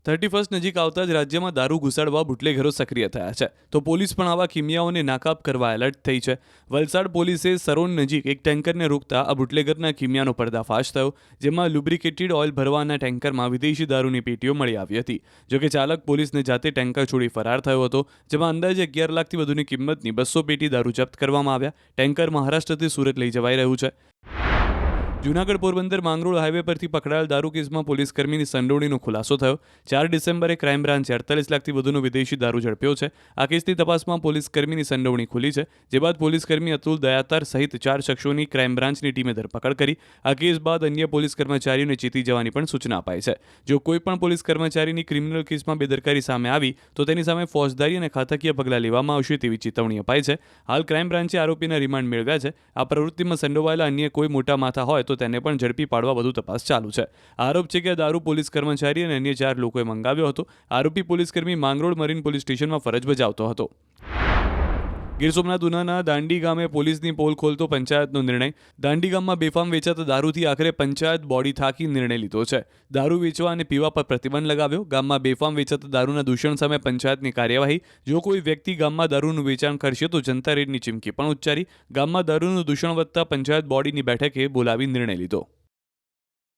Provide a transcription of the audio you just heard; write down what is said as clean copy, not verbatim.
31 નજીક આવતા જ રાજ્યમાં દારૂ ઘુસાડવા બુટલેઘરો સક્રિય થયા છે, તો પોલીસ પણ આવા કિમિયાઓને નાકાબ કરવા એલર્ટ થઈ છે. વલસાડ પોલીસે સરોન નજીક એક ટેન્કરને રોકતા આ બુટલેગરના કિમિયાનો પર્દાફાશ થયો, જેમાં લુબ્રિકેટેડ ઓઇલ ભરવાના ટેન્કરમાં વિદેશી દારૂની પેટીઓ મળી આવી હતી. જોકે ચાલક પોલીસને જાતે ટેન્કર છોડી ફરાર થયો હતો, જેમાં અંદાજે 11 લાખથી વધુની કિંમતની 200 પેટી દારૂ જપ્ત કરવામાં આવ્યા. ટેન્કર મહારાષ્ટ્રથી સુરત લઈ જવાઈ રહ્યું છે. જૂનાગઢ પોરબંદર માંગરોળ હાઈવે પરથી પકડાયેલ દારૂ કેસમાં પોલીસકર્મીની સંડોવણીનો ખુલાસો થયો. 4 ડિસેમ્બરે ક્રાઇમ બ્રાન્ચે 48 લાખથી વધુનો વિદેશી દારૂ ઝડપ્યો છે. આ કેસની તપાસમાં પોલીસકર્મીની સંડોવણી ખુલી છે, જે બાદ પોલીસકર્મી અતુલ દયાતાર સહિત 4 શખ્સોની ક્રાઇમ બ્રાન્ચની ટીમે ધરપકડ કરી. આ કેસ બાદ અન્ય પોલીસ કર્મચારીઓને ચેતી જવાની પણ સૂચના અપાઈ છે. જો કોઈ પણ પોલીસ કર્મચારીની ક્રિમિનલ કેસમાં બેદરકારી સામે આવી તો તેની સામે ફોજદારી અને ખાતાકીય પગલાં લેવામાં આવશે તેવી ચેતવણી અપાઈ છે. હાલ ક્રાઇમ બ્રાન્ચે આરોપીના રિમાન્ડ મેળવ્યા છે. આ પ્રવૃત્તિમાં સંડોવાયેલા અન્ય કોઈ મોટા માથા હોય તો તેને પણ ઝડપી પાડવા વધુ તપાસ ચાલુ છે. આરોપ છે કે આ દારૂ પોલીસ કર્મચારી અને અન્ય 4 લોકોએ મંગાવ્યો હતો. આરોપી પોલીસકર્મી માંગરોળ મરીન પોલીસ સ્ટેશનમાં ફરજ બજાવતો હતો. ગીર સોમનાથ ઉનાના દાંડી ગામે પોલીસની પોલ ખોલતો પંચાયતનો નિર્ણય. દાંડી ગામમાં બેફામ વેચાતા દારૂથી આખરે પંચાયત બોડી થાકી નિર્ણય લીધો છે. દારૂ વેચવા અને પીવા પર પ્રતિબંધ લગાવ્યો. ગામમાં બેફામ વેચાતા દારૂના દૂષણ સામે પંચાયતની કાર્યવાહી. જો કોઈ વ્યક્તિ ગામમાં દારૂનું વેચાણ કરશે તો જનતા રેડની ચીમકી પણ ઉચ્ચારી. ગામમાં દારૂનું દૂષણ વધતા પંચાયત બોડીની બેઠકે બોલાવી નિર્ણય લીધો.